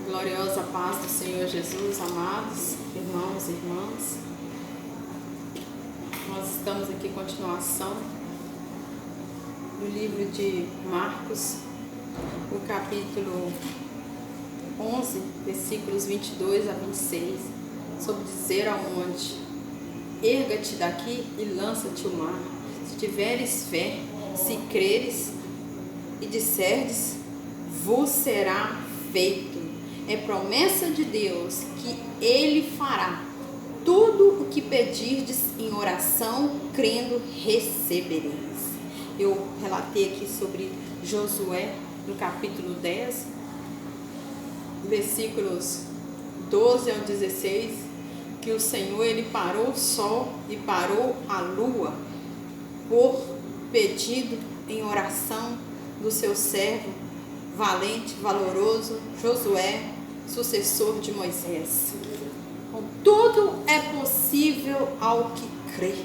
Gloriosa paz do Senhor Jesus, amados irmãos e irmãs. Nós estamos aqui em continuação do livro de Marcos, o capítulo 11, versículos 22 a 26, sobre dizer aonde: erga-te daqui e lança-te ao mar. Se tiveres fé, se creres e disserdes, vos será feito. É promessa de Deus que Ele fará tudo o que pedirdes em oração, crendo, recebereis. Eu relatei aqui sobre Josué, no capítulo 10, versículos 12 ao 16, que o Senhor, Ele parou o sol e parou a lua por pedido em oração do seu servo valente, valoroso, Josué, sucessor de Moisés. Então, tudo é possível ao que crê.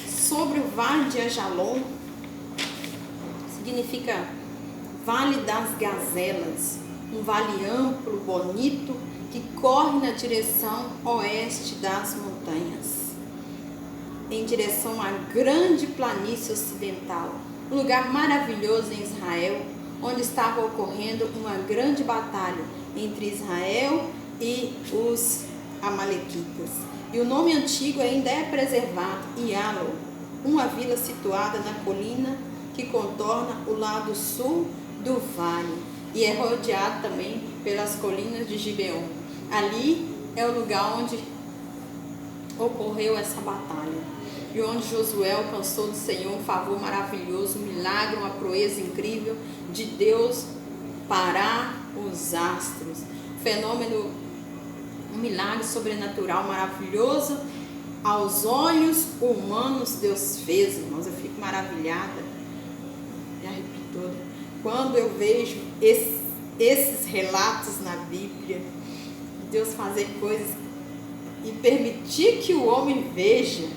Sobre o vale de Ajalon, significa Vale das Gazelas, um vale amplo, bonito, que corre na direção oeste das montanhas, em direção à grande planície ocidental, um lugar maravilhoso em Israel, onde estava ocorrendo uma grande batalha entre Israel e os amalequitas. E o nome antigo ainda é preservado, Ialo, uma vila situada na colina que contorna o lado sul do vale e é rodeado também pelas colinas de Gibeon. Ali é o lugar onde ocorreu essa batalha e onde Josué alcançou do Senhor um favor maravilhoso, um milagre, uma proeza incrível de Deus para os astros. Fenômeno, um milagre sobrenatural maravilhoso aos olhos humanos Deus fez, irmãos. Eu fico maravilhada, me arrepio toda, quando eu vejo esses relatos na Bíblia, Deus fazer coisas e permitir que o homem veja,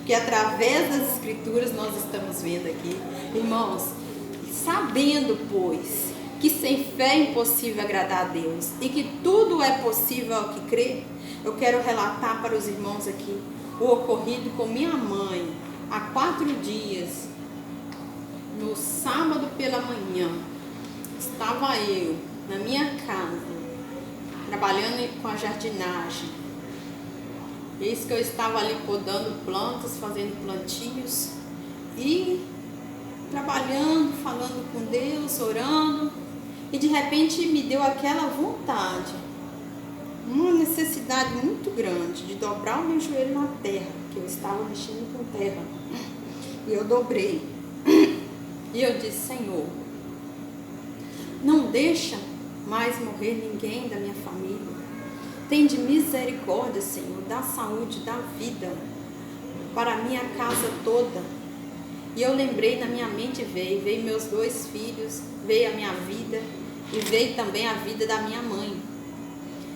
que através das Escrituras nós estamos vendo aqui, irmãos, sabendo, pois, que sem fé é impossível agradar a Deus e que tudo é possível ao que crê, eu quero relatar para os irmãos aqui o ocorrido com minha mãe há 4 dias, no sábado pela manhã. Estava eu na minha casa, trabalhando com a jardinagem. Eis que eu estava ali podando plantas, fazendo plantios e trabalhando, falando com Deus, orando, e de repente me deu aquela vontade, uma necessidade muito grande de dobrar o meu joelho na terra, porque eu estava mexendo com terra, e eu dobrei, e eu disse: Senhor, não deixa mais morrer ninguém da minha família. Tende misericórdia, Senhor, da saúde, da vida, para a minha casa toda. E eu lembrei, na minha mente veio meus 2 filhos, veio a minha vida e veio também a vida da minha mãe.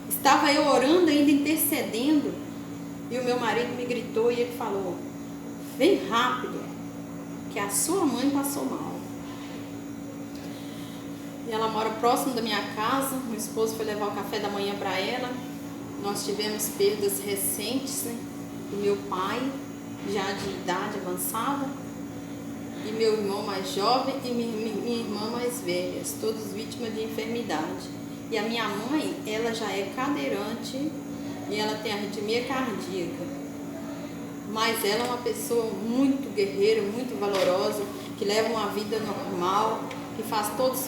Estava eu orando, ainda intercedendo, e o meu marido me gritou e ele falou: vem rápido, que a sua mãe passou mal. E ela mora próximo da minha casa, meu esposo foi levar o café da manhã para ela. Nós tivemos perdas recentes, né? Do meu pai, já de idade avançada, e meu irmão mais jovem e minha irmã mais velha, todos vítimas de enfermidade. E a minha mãe, ela já é cadeirante e ela tem arritmia cardíaca. Mas ela é uma pessoa muito guerreira, muito valorosa, que leva uma vida normal, que faz todas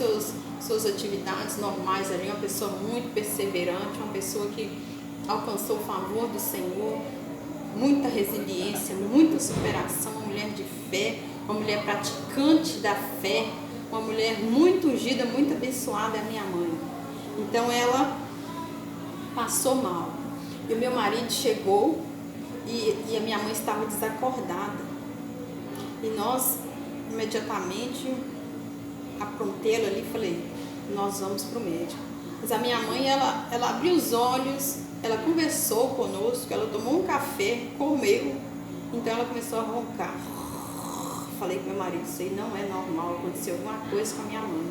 suas atividades normais ali, uma pessoa muito perseverante, uma pessoa que alcançou o favor do Senhor, muita resiliência, muita superação, uma mulher de fé, uma mulher praticante da fé, uma mulher muito ungida, muito abençoada, é a minha mãe. Então ela passou mal, e o meu marido chegou e a minha mãe estava desacordada, e nós imediatamente aprontei ela ali e falei: nós vamos para o médico. Mas a minha mãe, ela abriu os olhos, ela conversou conosco, ela tomou um café, comeu, então ela começou a roncar. Falei com meu marido: isso aí não é normal, aconteceu alguma coisa com a minha mãe.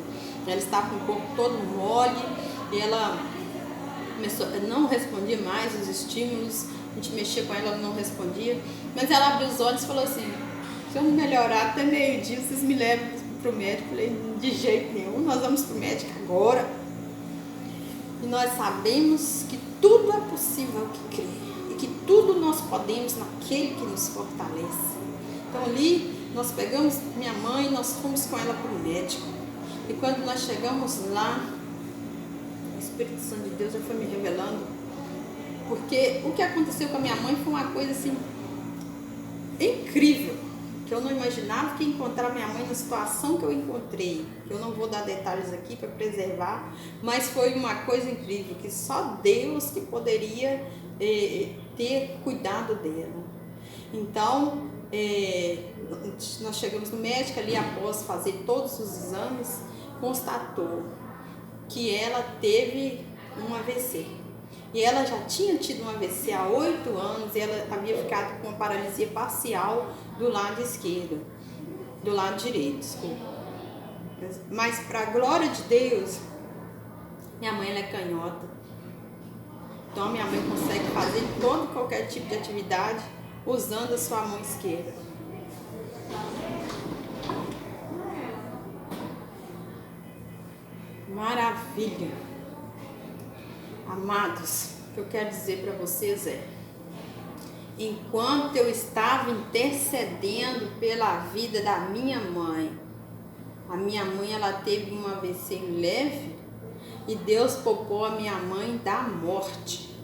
Ela estava com o corpo todo mole E ela começou, não respondia mais os estímulos, a gente mexia com ela, ela não respondia. Mas ela abriu os olhos e falou assim: se eu não melhorar até meio-dia, vocês me levam pro médico. Eu falei: de jeito nenhum, nós vamos pro médico agora. E nós sabemos que tudo é possível ao que crê, e que tudo nós podemos naquele que nos fortalece. Então ali nós pegamos minha mãe, nós fomos com ela para o médico. E quando nós chegamos lá, o Espírito Santo de Deus já foi me revelando, porque o que aconteceu com a minha mãe foi uma coisa assim incrível, que eu não imaginava que ia encontrar minha mãe na situação que eu encontrei. Eu não vou dar detalhes aqui para preservar, mas foi uma coisa incrível, que só Deus que poderia ter cuidado dela. Então, nós chegamos no médico ali, após fazer todos os exames, constatou que ela teve um AVC. E ela já tinha tido um AVC há 8 anos, e ela havia ficado com uma paralisia parcial do lado esquerdo, do lado direito, desculpa. Mas para a glória de Deus, minha mãe ela é canhota. Então minha mãe consegue fazer qualquer tipo de atividade usando a sua mão esquerda. Maravilha! Amados, o que eu quero dizer para vocês é: enquanto eu estava intercedendo pela vida da minha mãe, a minha mãe ela teve um AVC leve e Deus poupou a minha mãe da morte.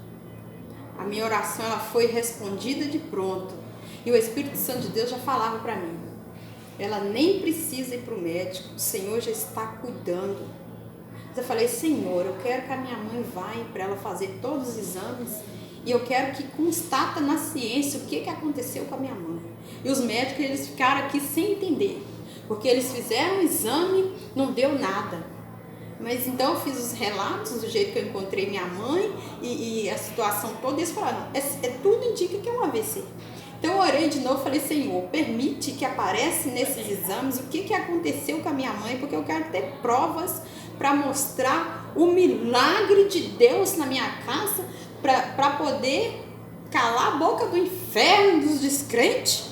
A minha oração ela foi respondida de pronto, e o Espírito Santo de Deus já falava para mim: ela nem precisa ir para o médico, o Senhor já está cuidando. Eu falei: Senhor, eu quero que a minha mãe vá para ela fazer todos os exames, e eu quero que constata na ciência o que aconteceu com a minha mãe. E os médicos eles ficaram aqui sem entender, porque eles fizeram o exame, não deu nada. Mas então eu fiz os relatos do jeito que eu encontrei minha mãe e a situação toda, e eles falaram: tudo indica que é um AVC. Então eu orei de novo, falei: Senhor, permite que apareça nesses exames o que aconteceu com a minha mãe, porque eu quero ter provas para mostrar o milagre de Deus na minha casa, para poder calar a boca do inferno, dos descrentes,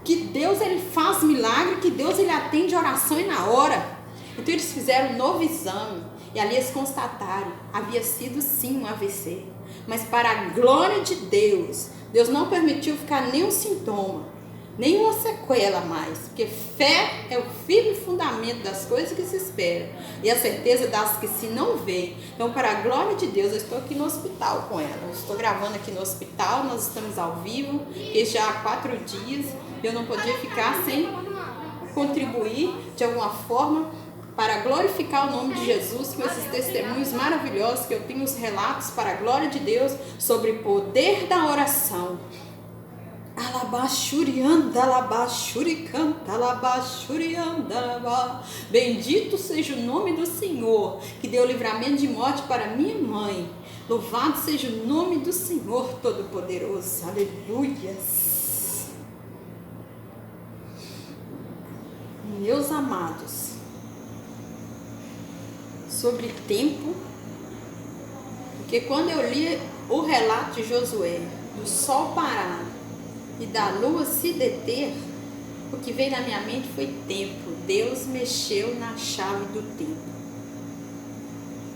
que Deus ele faz milagre, que Deus ele atende a oração e na hora. Então eles fizeram um novo exame, e ali eles constataram: havia sido sim um AVC, mas para a glória de Deus, Deus não permitiu ficar nenhum sintoma, nenhuma sequela mais, porque fé é o firme fundamento das coisas que se esperam e a certeza das que se não vê. Então, para a glória de Deus, eu estou aqui no hospital com ela. Eu estou gravando aqui no hospital, nós estamos ao vivo, porque já há 4 dias eu não podia ficar sem contribuir de alguma forma para glorificar o nome de Jesus, com esses testemunhos maravilhosos que eu tenho, os relatos para a glória de Deus sobre o poder da oração. Alabaxurianda, alabaxuricanta, alabaxurianda, alaba. Bendito seja o nome do Senhor, que deu livramento de morte para minha mãe. Louvado seja o nome do Senhor Todo-Poderoso. Aleluias. Meus amados, sobre tempo, porque quando eu li o relato de Josué, do sol parar e da lua se deter, o que veio na minha mente foi tempo. Deus mexeu na chave do tempo.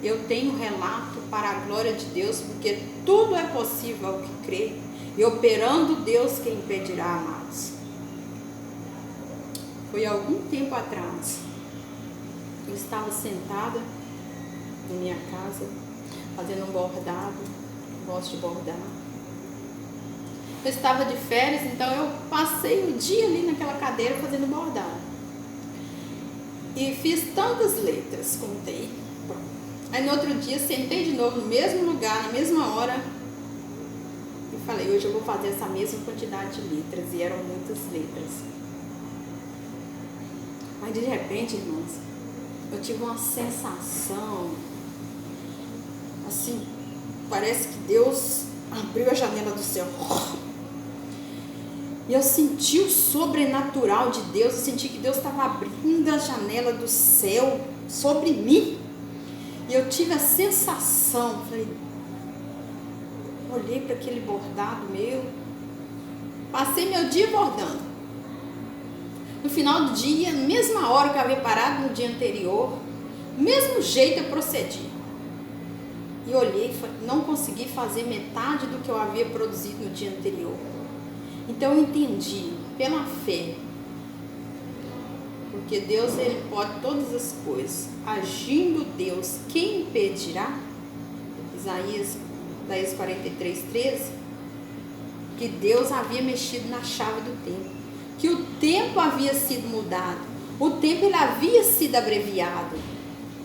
Eu tenho relato para a glória de Deus, porque tudo é possível ao que crê, e operando Deus quem impedirá, amados. Foi algum tempo atrás, eu estava sentada na minha casa, fazendo um bordado, gosto de bordar. Eu estava de férias, então eu passei o dia ali naquela cadeira fazendo bordado. E fiz tantas letras, contei. Aí no outro dia sentei de novo no mesmo lugar, na mesma hora, e falei: hoje eu vou fazer essa mesma quantidade de letras. E eram muitas letras. Mas de repente, irmãos, eu tive uma sensação, assim, parece que Deus abriu a janela do céu. E eu senti o sobrenatural de Deus, eu senti que Deus estava abrindo a janela do céu sobre mim. E eu tive a sensação, falei, olhei para aquele bordado meu, passei meu dia bordando. No final do dia, mesma hora que eu havia parado no dia anterior, mesmo jeito eu procedi. E olhei, não consegui fazer metade do que eu havia produzido no dia anterior. Então eu entendi, pela fé, porque Deus, Ele pode todas as coisas. Agindo Deus, quem impedirá? Isaías 43:13, que Deus havia mexido na chave do tempo, que o tempo havia sido mudado, o tempo ele havia sido abreviado.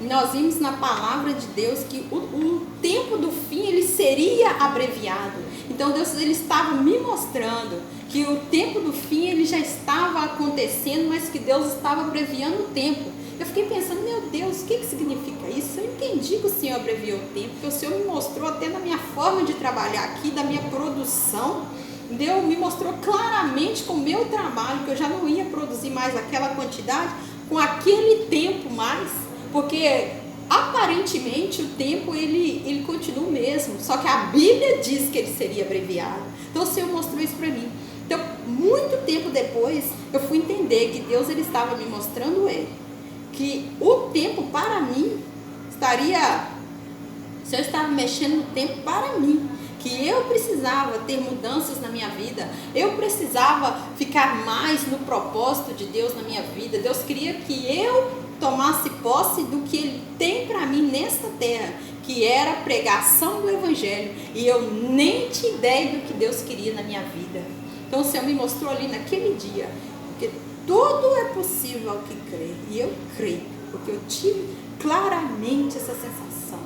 E nós vimos na palavra de Deus que o tempo do fim ele seria abreviado. Então Deus ele estava me mostrando que o tempo do fim ele já estava acontecendo, mas que Deus estava abreviando o tempo. Eu fiquei pensando, meu Deus, o que significa isso? Eu entendi que o Senhor abreviou o tempo, que o Senhor me mostrou até na minha forma de trabalhar aqui, da minha produção. Deus me mostrou claramente com o meu trabalho que eu já não ia produzir mais aquela quantidade com aquele tempo mais, porque aparentemente o tempo ele continua o mesmo, só que a Bíblia diz que ele seria abreviado. Então o Senhor mostrou isso para mim. Então, muito tempo depois, eu fui entender que Deus ele estava me mostrando que o tempo para mim estaria, o Senhor estava mexendo no tempo para mim, que eu precisava ter mudanças na minha vida, eu precisava ficar mais no propósito de Deus na minha vida. Deus queria que eu tomasse posse do que Ele tem para mim nesta terra, que era a pregação do Evangelho, e eu nem tinha ideia do que Deus queria na minha vida. Então o Senhor me mostrou ali naquele dia, que tudo é possível ao que crê, e eu creio, porque eu tive claramente essa sensação.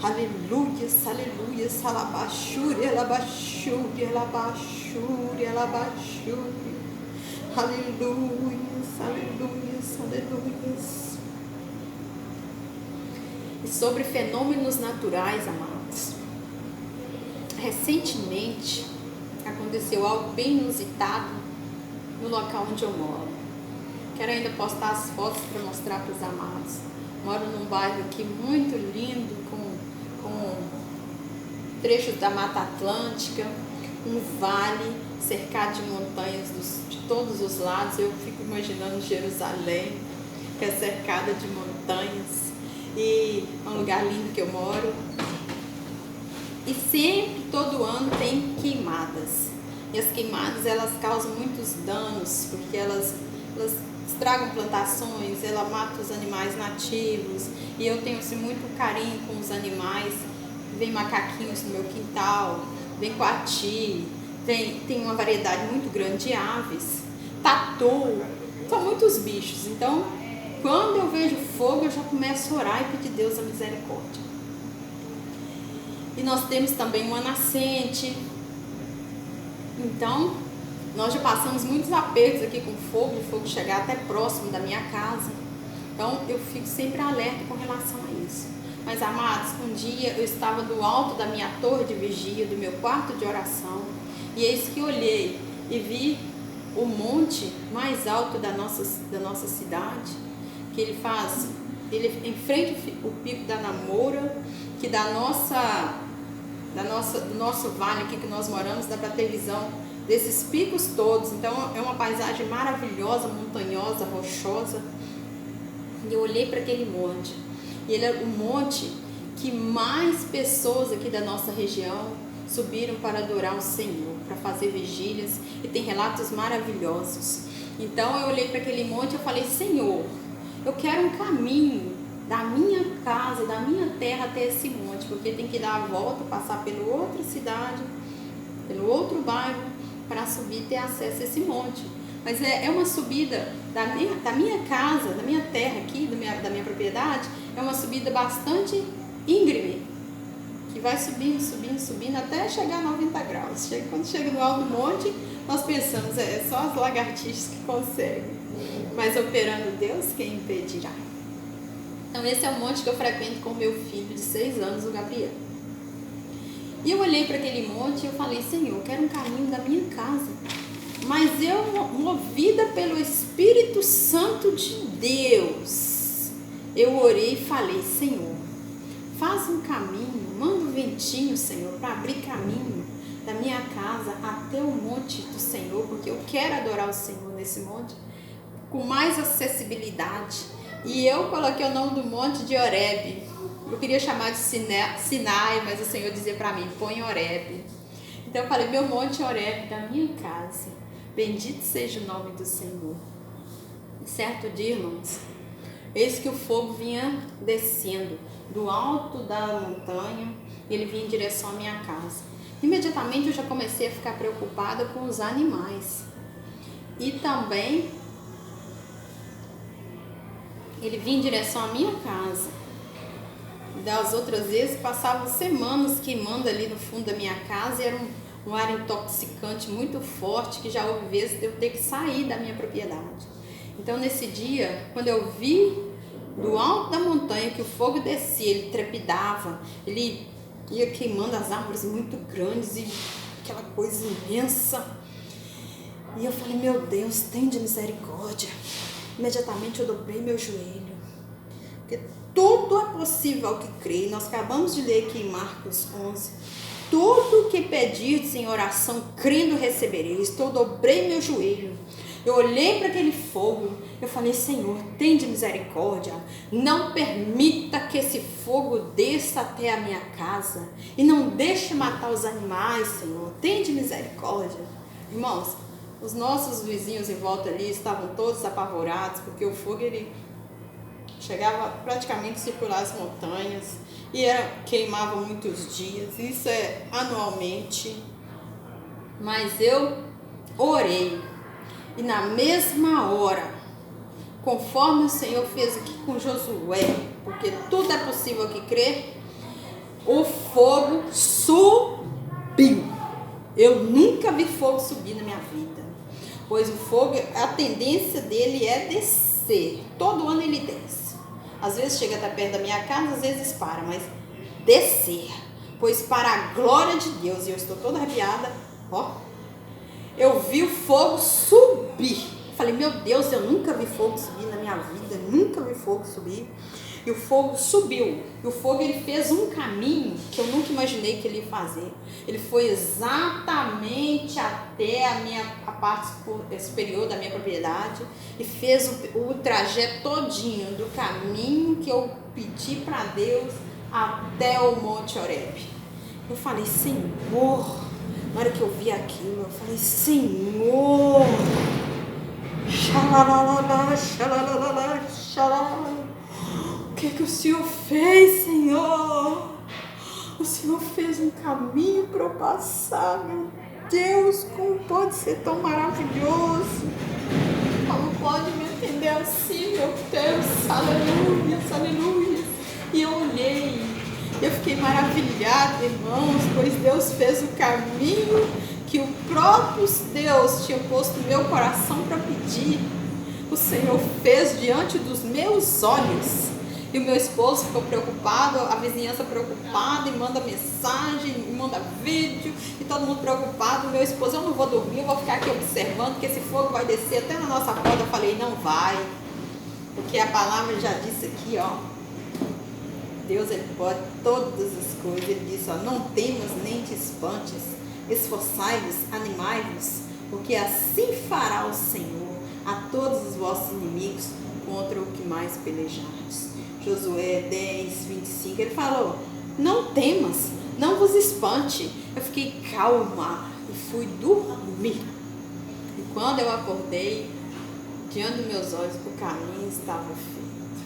Aleluia, aleluia, alabachúria, alabachúria, alabachúria, alabachúria. Aleluia, aleluia, aleluia. E sobre fenômenos naturais, amados, recentemente aconteceu algo bem inusitado no local onde eu moro. Quero ainda postar as fotos para mostrar para os amados. Moro num bairro aqui muito lindo, com trechos da Mata Atlântica, um vale cercado de montanhas de todos os lados. Eu fico imaginando Jerusalém, que é cercada de montanhas, e é um lugar lindo que eu moro. E sempre, todo ano, tem queimadas. E as queimadas, elas causam muitos danos, porque elas estragam plantações, ela mata os animais nativos. E eu tenho assim, muito carinho com os animais. Vem macaquinhos no meu quintal, vem coati, tem uma variedade muito grande de aves, tatu, são muitos bichos. Então, quando eu vejo fogo, eu já começo a orar e pedir a Deus a misericórdia. E nós temos também uma nascente. Então, nós já passamos muitos apertos aqui com fogo, o fogo chegar até próximo da minha casa. Então, eu fico sempre alerta com relação a isso. Mas, amados, um dia eu estava do alto da minha torre de vigia, do meu quarto de oração, e eis que olhei e vi o monte mais alto da nossa cidade, que ele enfrenta o pico da Namoura, que do nosso vale aqui que nós moramos, dá para ter visão desses picos todos. Então é uma paisagem maravilhosa, montanhosa, rochosa. E eu olhei para aquele monte, e ele era o monte que mais pessoas aqui da nossa região subiram para adorar o Senhor, para fazer vigílias, e tem relatos maravilhosos. Então eu olhei para aquele monte e eu falei: Senhor, eu quero um caminho da minha casa, da minha terra até esse monte, porque tem que dar a volta, passar pela outra cidade, pelo outro bairro, para subir e ter acesso a esse monte. Mas é uma subida da minha casa, da minha terra aqui, da minha propriedade, é uma subida bastante íngreme, que vai subindo, subindo, subindo, até chegar a 90 graus. Quando chega no alto do monte, nós pensamos, é só as lagartixas que conseguem. Mas operando Deus, quem impedirá? Então esse é o monte que eu frequento com meu filho de 6 anos, o Gabriel. E eu olhei para aquele monte e eu falei: Senhor, eu quero um caminho da minha casa. Mas eu, movida pelo Espírito Santo de Deus, eu orei e falei: Senhor, Faz um caminho, manda um ventinho, Senhor, para abrir caminho da minha casa até o monte do Senhor, porque eu quero adorar o Senhor nesse monte com mais acessibilidade. E eu coloquei o nome do monte de Horebe. Eu queria chamar de Sinai, mas o Senhor dizia para mim, põe Horebe. Então eu falei, meu monte Horebe da minha casa, bendito seja o nome do Senhor. Certo dia, irmãos, eis que o fogo vinha descendo do alto da montanha, ele vinha em direção à minha casa. Imediatamente eu já comecei a ficar preocupada com os animais. E também ele vinha em direção à minha casa. Das outras vezes passavam semanas queimando ali no fundo da minha casa e era um ar intoxicante muito forte, que já houve vezes de eu ter que sair da minha propriedade. Então nesse dia, quando eu vi do alto da montanha que o fogo descia, ele trepidava, ele ia queimando as árvores muito grandes e aquela coisa imensa. E eu falei, meu Deus, tende misericórdia. Imediatamente eu dobrei meu joelho, porque tudo é possível ao que crê. Nós acabamos de ler aqui em Marcos 11, tudo que pedirdes em oração, crendo recebereis. Então eu dobrei meu joelho, eu olhei para aquele fogo, eu falei, Senhor, tende misericórdia, não permita que esse fogo desça até a minha casa e não deixe matar os animais, Senhor, tende misericórdia. Irmãos, os nossos vizinhos em volta ali estavam todos apavorados, porque o fogo ele chegava praticamente a circular as montanhas e queimava muitos dias, isso é anualmente. Mas eu orei e na mesma hora, conforme o Senhor fez aqui com Josué, porque tudo é possível que crê, o fogo subiu. Eu nunca vi fogo subir na minha vida, pois o fogo, a tendência dele é descer. Todo ano ele desce. Às vezes chega até perto da minha casa, às vezes para, mas descer. Pois para a glória de Deus, e eu estou toda arrepiada, ó, eu vi o fogo subir. Falei, meu Deus, eu nunca vi fogo subir na minha vida, nunca vi fogo subir. E o fogo subiu. E o fogo ele fez um caminho que eu nunca imaginei que ele ia fazer. Ele foi exatamente até a parte superior da minha propriedade e fez o trajeto todinho do caminho que eu pedi para Deus até o Monte Horebe. Eu falei, Senhor, na hora que eu vi aquilo, eu falei, Senhor, xalalalala, xalalalala, xalalalala. O que o Senhor fez, Senhor? O Senhor fez um caminho para eu passar, meu Deus, como pode ser tão maravilhoso? Como pode me atender assim, meu Deus? Aleluia, aleluia. E eu olhei, eu fiquei maravilhada, irmãos, pois Deus fez o caminho que o próprio Deus tinha posto no meu coração para pedir. O Senhor fez diante dos meus olhos. E o meu esposo ficou preocupado, a vizinhança preocupada, e manda mensagem, e manda vídeo, e todo mundo preocupado. O meu esposo, eu não vou dormir, eu vou ficar aqui observando que esse fogo vai descer até na nossa porta. Eu falei, não vai, porque a palavra já disse aqui, ó, Deus ele pode todas as coisas. Ele disse, ó, não temas nem te espantes, esforçai-vos, animai-vos, porque assim fará o Senhor a todos os vossos inimigos contra o que mais pelejardes. Josué 10, 25, ele falou, não temas, não vos espante. Eu fiquei calma e fui dormir. E quando eu acordei, diante dos meus olhos, o caminho estava feito.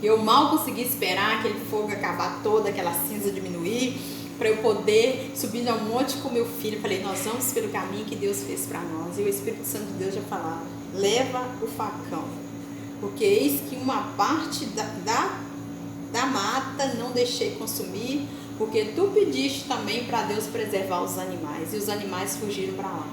Eu mal consegui esperar aquele fogo acabar todo, aquela cinza diminuir, para eu poder subir ao monte com meu filho. Falei, nós vamos pelo caminho que Deus fez para nós. E o Espírito Santo de Deus já falava, leva o facão, porque eis que uma parte da mata não deixei consumir, porque tu pediste também para Deus preservar os animais, e os animais fugiram para lá.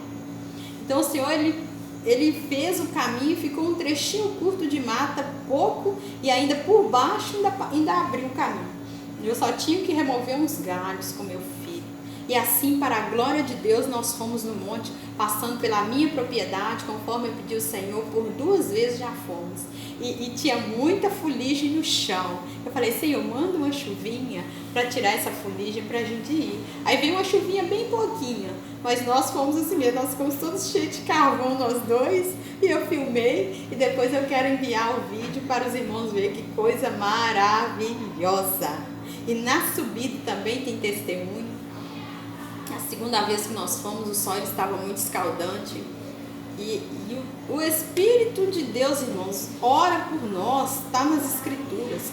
Então o Senhor, ele fez o caminho, ficou um trechinho curto de mata, pouco, e ainda por baixo ainda abriu o caminho. Eu só tinha que remover uns galhos com meu filho. E assim, para a glória de Deus, nós fomos no monte, passando pela minha propriedade, conforme eu pedi ao Senhor, por 2 vezes já fomos. E tinha muita fuligem no chão. Eu falei, Senhor, manda uma chuvinha para tirar essa fuligem para a gente ir. Aí veio uma chuvinha bem pouquinha, mas nós fomos assim mesmo, nós ficamos todos cheios de carvão, nós dois, e eu filmei, e depois eu quero enviar o vídeo para os irmãos verem que coisa maravilhosa. E na subida também tem testemunho. A segunda vez que nós fomos, o sol estava muito escaldante. E o Espírito de Deus, irmãos, ora por nós, está nas Escrituras.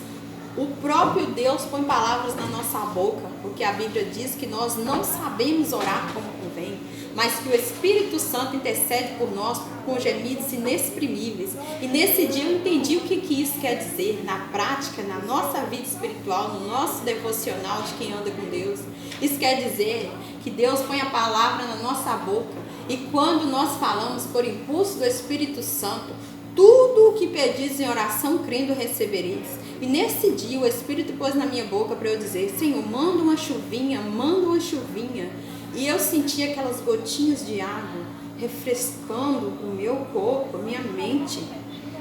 O próprio Deus põe palavras na nossa boca, porque a Bíblia diz que nós não sabemos orar como convém, mas que o Espírito Santo intercede por nós com gemidos inexprimíveis. E nesse dia eu entendi o que isso quer dizer na prática, na nossa vida espiritual, no nosso devocional de quem anda com Deus. Isso quer dizer que Deus põe a palavra na nossa boca, e quando nós falamos por impulso do Espírito Santo, tudo o que pedis em oração, crendo, recebereis. E nesse dia o Espírito pôs na minha boca para eu dizer, Senhor, manda uma chuvinha, manda uma chuvinha. E eu senti aquelas gotinhas de água refrescando o meu corpo, a minha mente.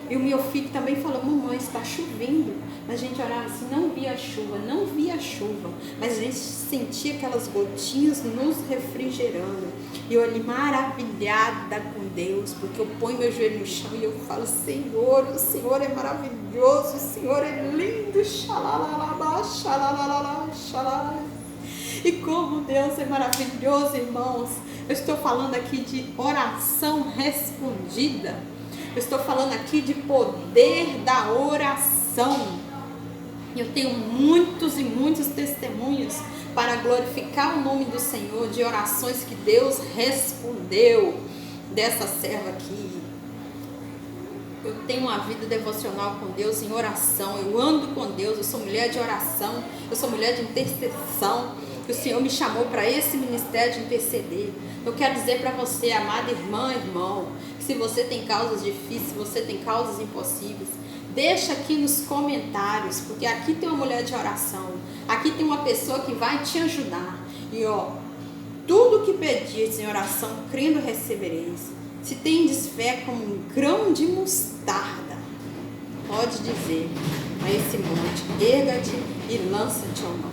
E o meu filho também falou, mamãe, está chovendo. Mas a gente orava assim, não via chuva, não via chuva. Mas a gente sentia aquelas gotinhas nos refrigerando. E eu ali maravilhada com Deus, porque eu ponho meu joelho no chão e eu falo, Senhor, o Senhor é maravilhoso, o Senhor é lindo. Xalalalá, xalalalá, xalalalá. E como Deus é maravilhoso, irmãos. Eu estou falando aqui de oração respondida. Eu estou falando aqui de poder da oração. Eu tenho muitos e muitos testemunhos para glorificar o nome do Senhor, de orações que Deus respondeu dessa serva aqui. Eu tenho uma vida devocional com Deus em oração, eu ando com Deus, eu sou mulher de oração, eu sou mulher de intercessão, que o Senhor me chamou para esse ministério de interceder. Eu quero dizer para você, amada irmã, irmão, que se você tem causas difíceis, se você tem causas impossíveis, deixa aqui nos comentários, porque aqui tem uma mulher de oração, aqui tem uma pessoa que vai te ajudar. E tudo que pedires em oração, crendo, recebereis. Se tendes fé como um grão de mostarda, pode dizer a esse monte, erga-te e lança-te ao mar.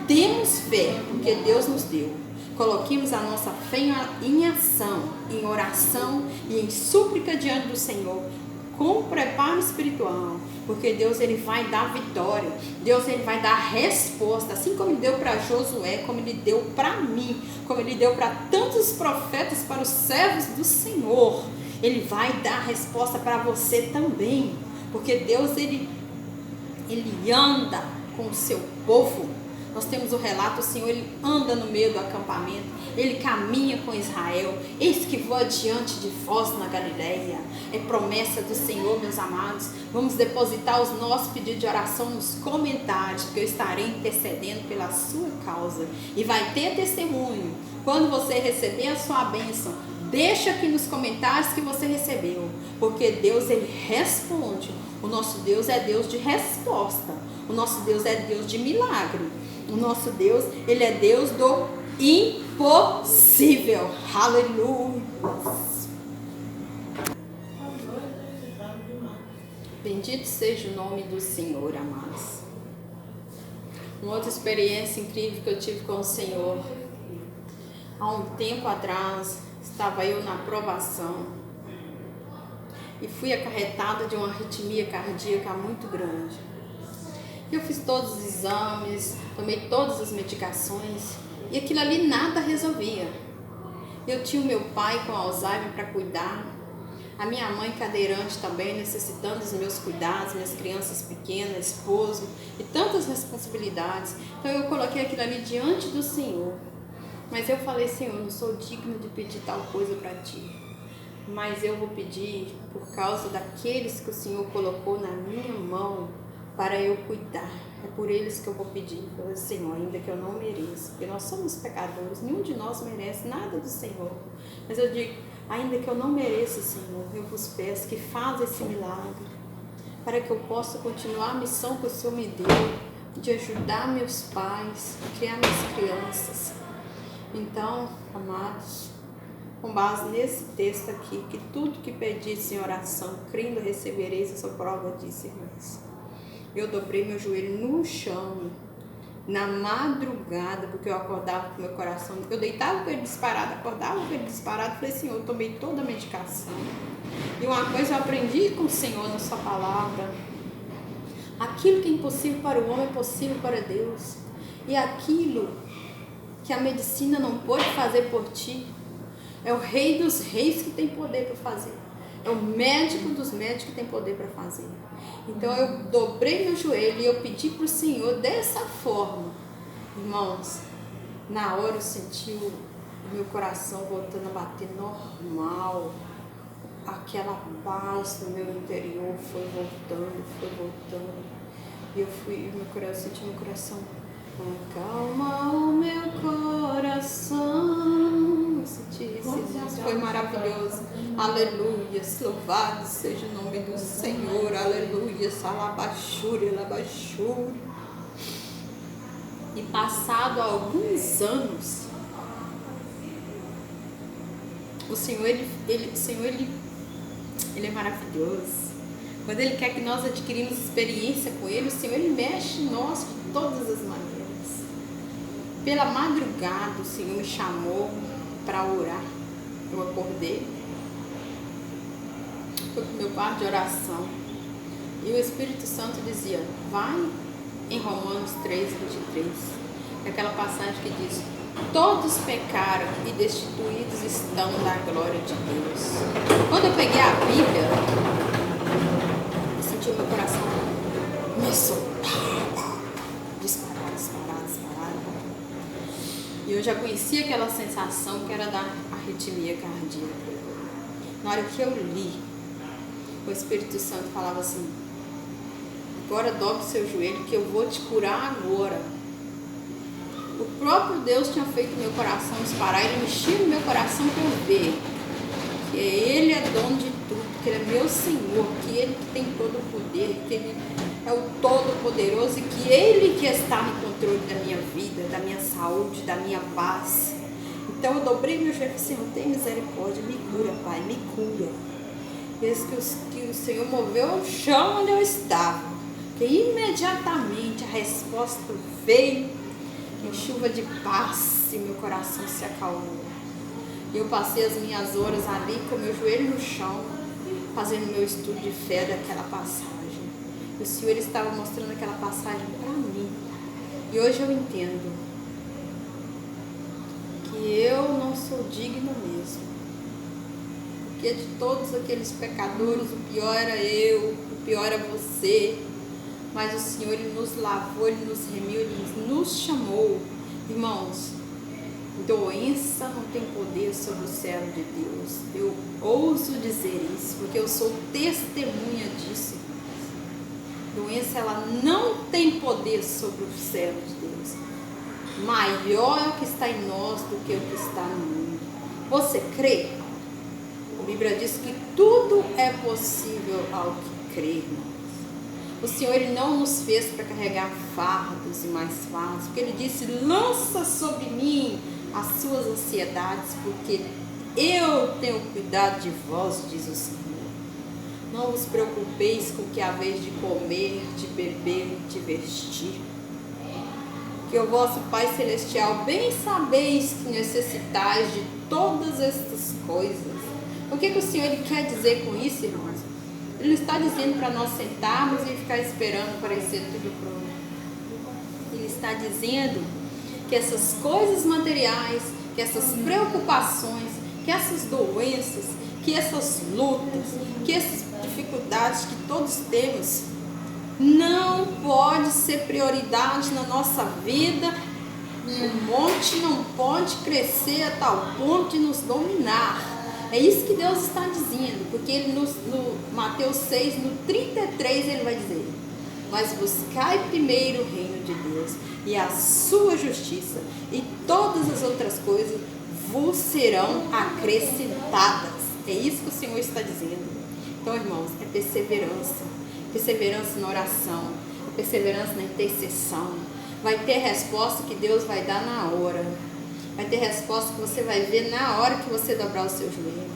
Temos fé, porque Deus nos deu. Coloquemos a nossa fé em ação, em oração e em súplica diante do Senhor, com preparo espiritual, porque Deus ele vai dar vitória, Deus ele vai dar resposta, assim como ele deu para Josué, como ele deu para mim, como ele deu para tantos profetas, para os servos do Senhor. Ele vai dar resposta para você também, porque Deus ele anda com o seu povo. Nós temos o relato, o Senhor ele anda no meio do acampamento, ele caminha com Israel, eis que vou adiante de vós na Galileia. É promessa do Senhor, meus amados. Vamos depositar os nossos pedidos de oração nos comentários, porque eu estarei intercedendo pela sua causa. E vai ter testemunho. Quando você receber a sua bênção, deixa aqui nos comentários que você recebeu, porque Deus ele responde. O nosso Deus é Deus de resposta. O nosso Deus é Deus de milagre. O nosso Deus, ele é Deus do impossível. Aleluia. Bendito seja o nome do Senhor, amados. Uma outra experiência incrível que eu tive com o Senhor. Há um tempo atrás, estava eu na provação e fui acarretada de uma arritmia cardíaca muito grande. Eu fiz todos os exames, tomei todas as medicações e aquilo ali nada resolvia. Eu tinha o meu pai com Alzheimer para cuidar, a minha mãe cadeirante também necessitando dos meus cuidados, minhas crianças pequenas, esposo e tantas responsabilidades. Então eu coloquei aquilo ali diante do Senhor. Mas eu falei, Senhor, eu não sou digno de pedir tal coisa para Ti, mas eu vou pedir por causa daqueles que o Senhor colocou na minha mão para eu cuidar. É por eles que eu vou pedir. Eu falei, Senhor, ainda que eu não mereça, porque nós somos pecadores, nenhum de nós merece nada do Senhor. Mas eu digo, ainda que eu não mereça, Senhor, eu vos peço que faça esse milagre, para que eu possa continuar a missão que o Senhor me deu, de ajudar meus pais, de criar minhas crianças. Então, amados, com base nesse texto aqui, que tudo que pedisse em oração, crendo recebereis, essa prova disso, irmãos. Eu dobrei meu joelho no chão, na madrugada, porque eu acordava com meu coração, eu deitava com ele disparado, acordava com ele disparado, falei, Senhor, eu tomei toda a medicação. E uma coisa eu aprendi com o Senhor na sua palavra: aquilo que é impossível para o homem é possível para Deus. E aquilo que a medicina não pode fazer por ti, é o Rei dos Reis que tem poder para fazer. É o médico dos médicos que tem poder para fazer. Então eu dobrei meu joelho e eu pedi para o Senhor dessa forma. Irmãos, na hora eu senti o meu coração voltando a bater normal. Aquela paz no meu interior foi voltando. E eu senti meu coração: acalma o meu coração. Eu senti isso foi maravilhoso. Aleluia, louvado seja o nome do Senhor. Aleluia, salabachúria, labachúria. E passado alguns anos, o Senhor, ele é maravilhoso. Quando Ele quer que nós adquirimos experiência com Ele, o Senhor, Ele mexe em nós de todas as maneiras. Pela madrugada, o Senhor me chamou para orar. Eu acordei, fui para o meu quarto de oração, e o Espírito Santo dizia: vai em Romanos 3:23, aquela passagem que diz: todos pecaram e destituídos estão da glória de Deus. Quando eu peguei a Bíblia, eu senti o meu coração me soltar, disparar. E eu já conhecia aquela sensação que era da arritmia cardíaca. Na hora que eu li, o Espírito Santo falava assim: agora dobre seu joelho que eu vou te curar agora. O próprio Deus tinha feito meu coração disparar, Ele mexia no meu coração para eu ver que Ele é dono de tudo, que Ele é meu Senhor, que Ele que tem todo o poder, que Ele é o Todo-Poderoso e que Ele que está no controle da minha vida, da minha saúde, da minha paz. Então eu dobrei meu joelho e falei: Senhor, tem misericórdia, me cura, Pai, me cura. E esse que o Senhor moveu o chão onde eu estava, que imediatamente a resposta veio em chuva de paz e meu coração se acalmou. E eu passei as minhas horas ali com meu joelho no chão, fazendo meu estudo de fé daquela passagem. E o Senhor estava mostrando aquela passagem para mim. E hoje eu entendo que eu não sou digno mesmo. Porque de todos aqueles pecadores, o pior era eu, o pior era você. Mas o Senhor, Ele nos lavou, Ele nos remiu, Ele nos chamou. Irmãos, doença não tem poder sobre o servo de Deus. Eu ouso dizer isso, porque eu sou testemunha disso. Doença, ela não tem poder sobre o servo de Deus. Maior é o que está em nós do que o que está no mundo. Você crê? A Bíblia diz que tudo é possível ao que crê. O Senhor, Ele não nos fez para carregar fardos e mais fardos, porque Ele disse: lança sobre mim as suas ansiedades, porque eu tenho cuidado de vós, diz o Senhor. Não vos preocupeis com o que haveis de comer, de beber, de vestir. Que o vosso Pai Celestial bem sabeis que necessitais de todas estas coisas. O que o Senhor, Ele quer dizer com isso, irmãos? Ele não está dizendo para nós sentarmos e ficar esperando parecer tudo pronto. Ele está dizendo que essas coisas materiais, que essas preocupações, que essas doenças, que essas lutas, que essas dificuldades que todos temos, não pode ser prioridade na nossa vida. O monte não pode crescer a tal ponto de nos dominar. É isso que Deus está dizendo, porque Ele no Mateus 6, no 33, Ele vai dizer: mas buscai primeiro o reino de Deus e a sua justiça, e todas as outras coisas vos serão acrescentadas. É isso que o Senhor está dizendo. Então, irmãos, é perseverança na oração, perseverança na intercessão. Vai ter resposta que Deus vai dar na hora. Vai ter resposta que você vai ver na hora que você dobrar o seu joelho.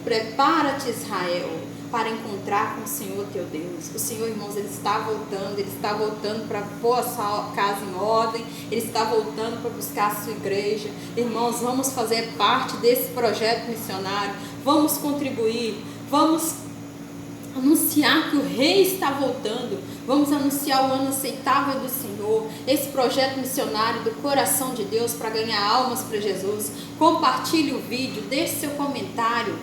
Prepara-te, Israel, para encontrar com o Senhor teu Deus. O Senhor, irmãos, Ele está voltando para pôr a sua casa em ordem, Ele está voltando para buscar a sua igreja. Irmãos, vamos fazer parte desse projeto missionário, vamos contribuir, vamos anunciar que o Rei está voltando, vamos anunciar o ano aceitável do Senhor, esse projeto missionário do coração de Deus para ganhar almas para Jesus. Compartilhe o vídeo, deixe seu comentário,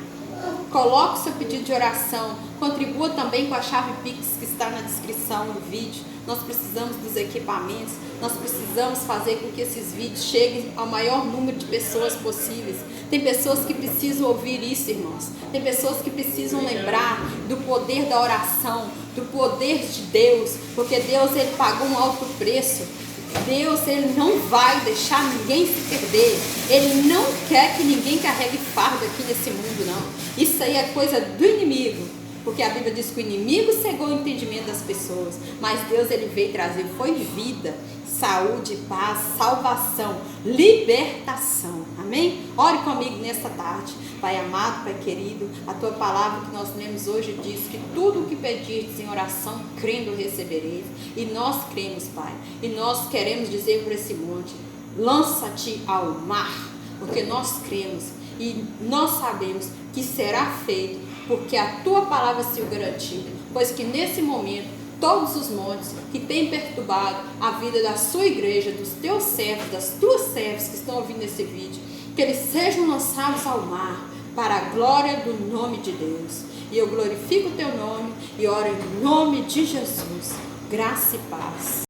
coloque seu pedido de oração, contribua também com a chave Pix que está na descrição do vídeo. Nós precisamos dos equipamentos, nós precisamos fazer com que esses vídeos cheguem ao maior número de pessoas possíveis. Tem pessoas que precisam ouvir isso, irmãos. Tem pessoas que precisam lembrar do poder da oração, do poder de Deus, porque Deus, Ele pagou um alto preço. Deus, Ele não vai deixar ninguém se perder. Ele não quer que ninguém carregue fardo aqui nesse mundo, não. Isso aí é coisa do inimigo. Porque a Bíblia diz que o inimigo cegou o entendimento das pessoas. Mas Deus, Ele veio trazer, foi vida, saúde, paz, salvação, libertação. Amém? Ore comigo nesta tarde. Pai amado, Pai querido, a Tua palavra que nós lemos hoje diz que tudo o que pedirdes em oração, crendo recebereis. E nós cremos, Pai. E nós queremos dizer para esse monte, lança-te ao mar. Porque nós cremos e nós sabemos que será feito, porque a Tua palavra se o garantiu. Pois que nesse momento, todos os montes que têm perturbado a vida da sua igreja, dos teus servos, das tuas servas que estão ouvindo esse vídeo, que eles sejam lançados ao mar, para a glória do nome de Deus. E eu glorifico o Teu nome e oro em nome de Jesus. Graça e paz.